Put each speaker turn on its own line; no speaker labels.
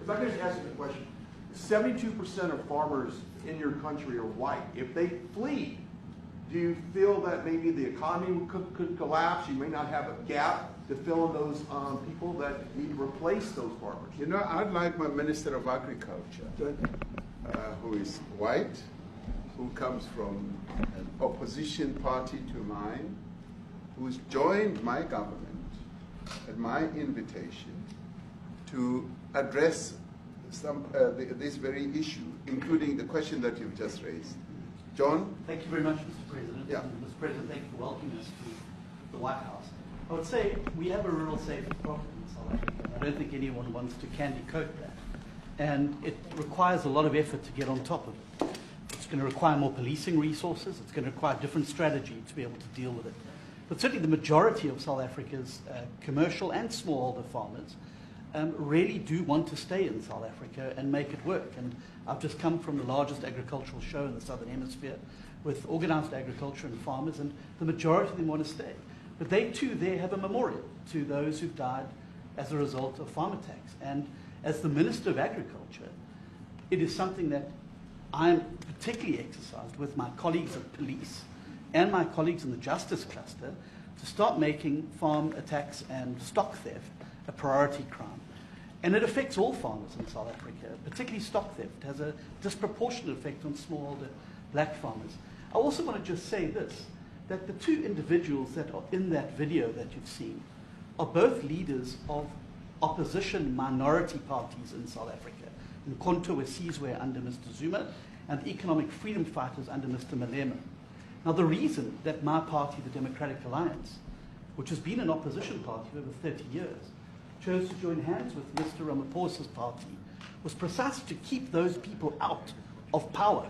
If I could just ask you a question, 72% of farmers in your country are white. If they flee, do you feel that maybe the economy could collapse? You may not have a gap to fill in those people that need to replace those farmers.
You know, I'd like my Minister of Agriculture, who is white, who comes from an opposition party to mine, who's joined my government at my invitation to address this very issue, including the question that you've just raised. John?
Thank you very much, Mr. President.
Yeah.
Mr. President, thank you for welcoming us to the White House. I would say we have a rural safety problem in South Africa. I don't think anyone wants to candy coat that. And it requires a lot of effort to get on top of it. It's going to require more policing resources. It's going to require a different strategy to be able to deal with it. But certainly the majority of South Africa's commercial and smallholder farmers really do want to stay in South Africa and make it work. And I've just come from the largest agricultural show in the Southern Hemisphere with organized agriculture and farmers, and the majority of them want to stay. But they too there have a memorial to those who've died as a result of farm attacks. And as the Minister of Agriculture, it is something that I'm particularly exercised with my colleagues at police and my colleagues in the justice cluster to start making farm attacks and stock theft a priority crime. And it affects all farmers in South Africa, particularly stock theft. It has a disproportionate effect on smallholder black farmers. I also want to just say this, that the two individuals that are in that video that you've seen are both leaders of opposition minority parties in South Africa. Mkhonto weSizwe under Mr. Zuma and the economic freedom fighters under Mr. Malema. Now the reason that my party, the Democratic Alliance, which has been an opposition party for over 30 years, chose to join hands with Mr. Ramaphosa's party was precisely to keep those people out of power